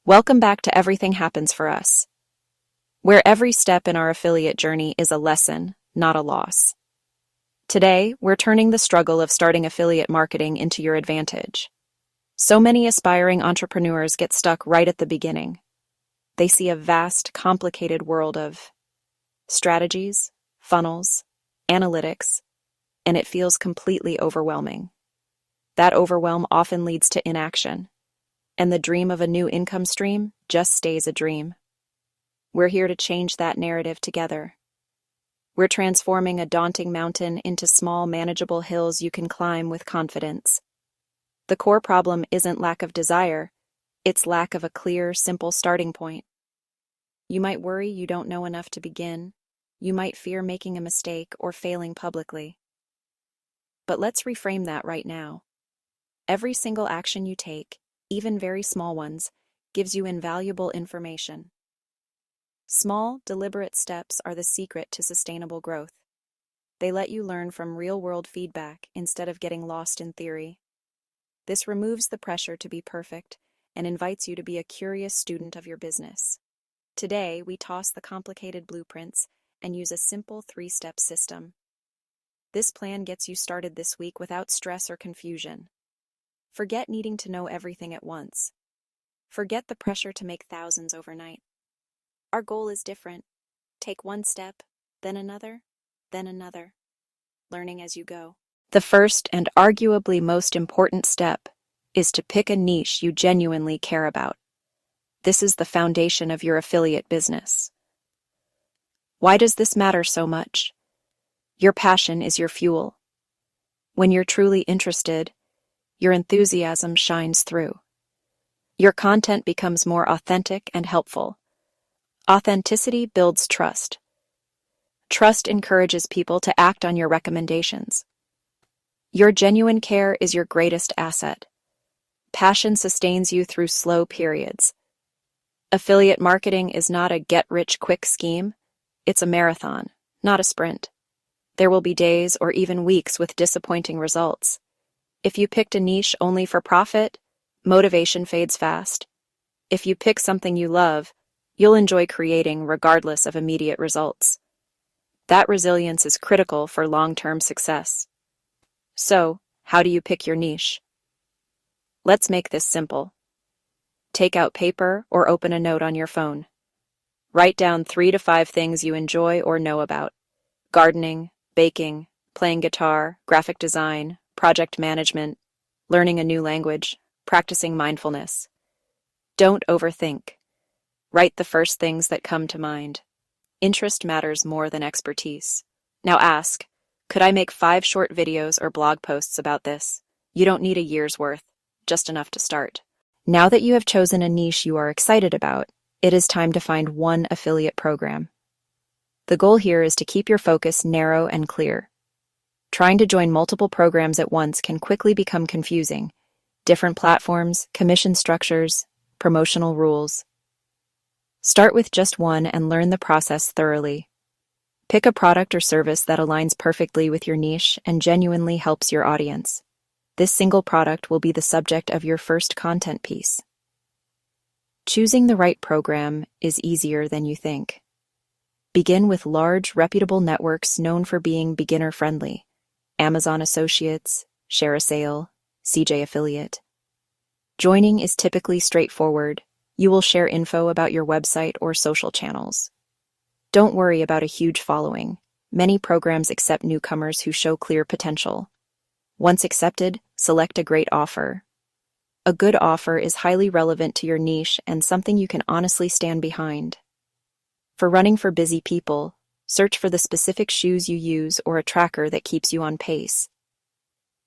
Welcome back to Everything Happens for Us, where every step in our affiliate journey is a lesson, not a loss. Today, we're turning the struggle of starting affiliate marketing into your advantage. So many aspiring entrepreneurs get stuck right at the beginning. They see a vast, complicated world of strategies, funnels, analytics, and it feels completely overwhelming. That overwhelm often leads to inaction, and the dream of a new income stream just stays a dream. We're here to change that narrative together. We're transforming a daunting mountain into small, manageable hills you can climb with confidence. The core problem isn't lack of desire, it's lack of a clear, simple starting point. You might worry you don't know enough to begin. You might fear making a mistake or failing publicly. But let's reframe that right now. Every single action you take, even very small ones, gives you invaluable information. Small, deliberate steps are the secret to sustainable growth. They let you learn from real-world feedback instead of getting lost in theory. This removes the pressure to be perfect and invites you to be a curious student of your business. Today, we toss the complicated blueprints and use a simple 3-step system. This plan gets you started this week without stress or confusion. Forget needing to know everything at once. Forget the pressure to make thousands overnight. Our goal is different. Take one step, then another, learning as you go. The first and arguably most important step is to pick a niche you genuinely care about. This is the foundation of your affiliate business. Why does this matter so much? Your passion is your fuel. When you're truly interested, your enthusiasm shines through. Your content becomes more authentic and helpful. Authenticity builds trust. Trust encourages people to act on your recommendations. Your genuine care is your greatest asset. Passion sustains you through slow periods. Affiliate marketing is not a get-rich-quick scheme. It's a marathon, not a sprint. There will be days or even weeks with disappointing results. If you picked a niche only for profit, motivation fades fast. If you pick something you love, you'll enjoy creating regardless of immediate results. That resilience is critical for long-term success. So, how do you pick your niche? Let's make this simple. Take out paper or open a note on your phone. Write down 3 to 5 things you enjoy or know about: gardening, baking, playing guitar, graphic design, project management, learning a new language, practicing mindfulness. Don't overthink. Write the first things that come to mind. Interest matters more than expertise. Now ask, could I make 5 short videos or blog posts about this? You don't need a year's worth, just enough to start. Now that you have chosen a niche you are excited about, it is time to find one affiliate program. The goal here is to keep your focus narrow and clear. Trying to join multiple programs at once can quickly become confusing. Different platforms, commission structures, promotional rules. Start with just one and learn the process thoroughly. Pick a product or service that aligns perfectly with your niche and genuinely helps your audience. This single product will be the subject of your first content piece. Choosing the right program is easier than you think. Begin with large, reputable networks known for being beginner-friendly. Amazon Associates, ShareASale, CJ Affiliate. Joining is typically straightforward. You will share info about your website or social channels. Don't worry about a huge following. Many programs accept newcomers who show clear potential. Once accepted, select a great offer. A good offer is highly relevant to your niche and something you can honestly stand behind. For running for busy people, search for the specific shoes you use or a tracker that keeps you on pace.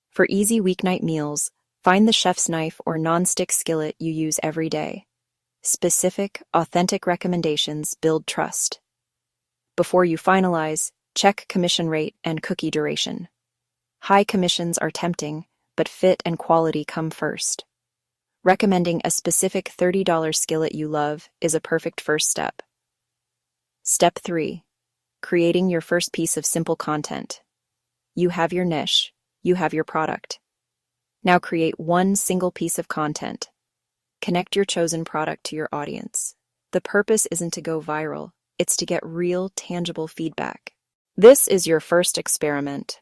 For easy weeknight meals, find the chef's knife or non-stick skillet you use every day. Specific, authentic recommendations build trust. Before you finalize, check commission rate and cookie duration. High commissions are tempting, but fit and quality come first. Recommending a specific $30 skillet you love is a perfect first step. Step 3. Creating your first piece of simple content. You have your niche. You have your product. Now create one single piece of content. Connect your chosen product to your audience. The purpose isn't to go viral, it's to get real, tangible feedback. This is your first experiment.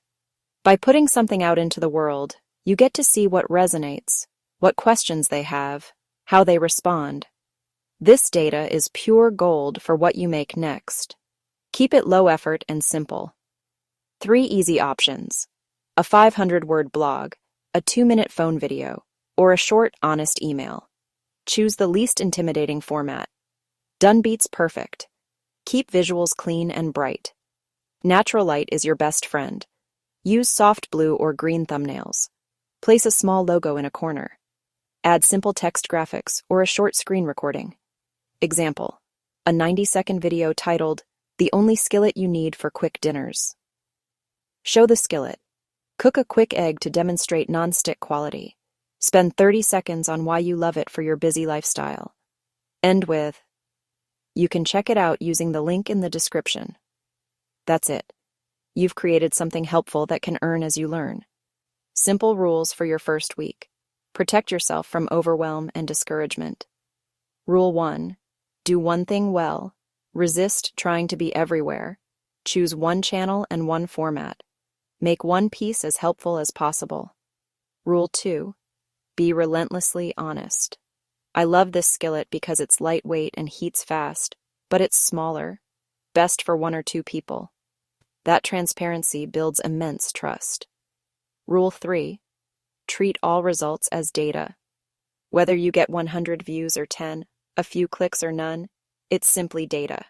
By putting something out into the world, you get to see what resonates, what questions they have, how they respond. This data is pure gold for what you make next. Keep it low effort and simple. 3 easy options: a 500-word blog, a 2-minute phone video, or a short, honest email. Choose the least intimidating format. Done beats perfect. Keep visuals clean and bright. Natural light is your best friend. Use soft blue or green thumbnails. Place a small logo in a corner. Add simple text graphics or a short screen recording. Example: a 90-second video titled, "The Only Skillet You Need for Quick Dinners." Show the skillet. Cook a quick egg to demonstrate non-stick quality. Spend 30 seconds on why you love it for your busy lifestyle. End with, "You can check it out using the link in the description." That's it. You've created something helpful that can earn as you learn. Simple rules for your first week. Protect yourself from overwhelm and discouragement. Rule 1. Do one thing well. Resist trying to be everywhere. Choose one channel and one format. Make one piece as helpful as possible. Rule 2. Be relentlessly honest. I love this skillet because it's lightweight and heats fast, but it's smaller, best for 1 or 2 people. That transparency builds immense trust. Rule 3. Treat all results as data. Whether you get 100 views or 10, a few clicks or none, it's simply data.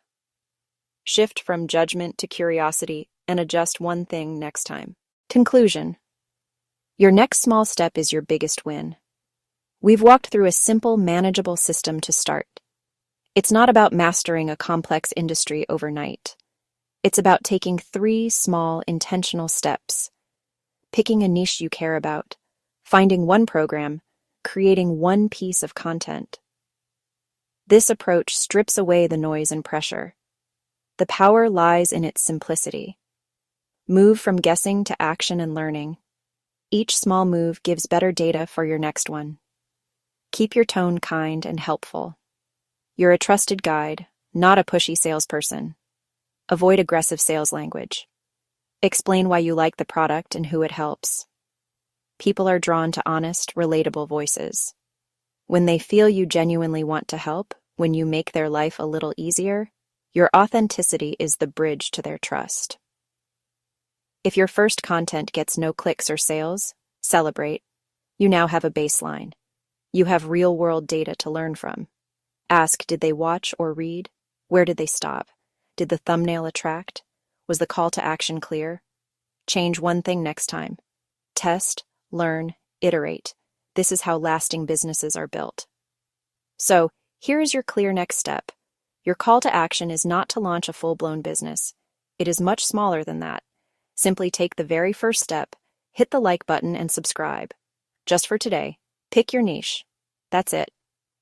Shift from judgment to curiosity and adjust one thing next time. Conclusion. Your next small step is your biggest win. We've walked through a simple, manageable system to start. It's not about mastering a complex industry overnight. It's about taking 3 small, intentional steps. Picking a niche you care about, finding one program, creating one piece of content. This approach strips away the noise and pressure. The power lies in its simplicity. Move from guessing to action and learning. Each small move gives better data for your next one. Keep your tone kind and helpful. You're a trusted guide, not a pushy salesperson. Avoid aggressive sales language. Explain why you like the product and who it helps. People are drawn to honest, relatable voices. When they feel you genuinely want to help, when you make their life a little easier, your authenticity is the bridge to their trust. If your first content gets no clicks or sales, celebrate. You now have a baseline. You have real-world data to learn from. Ask, did they watch or read? Where did they stop? Did the thumbnail attract? Was the call to action clear? Change one thing next time. Test, learn, iterate. This is how lasting businesses are built. So, here is your clear next step. Your call to action is not to launch a full-blown business. It is much smaller than that. Simply take the very first step, hit the like button, and subscribe. Just for today, pick your niche. That's it.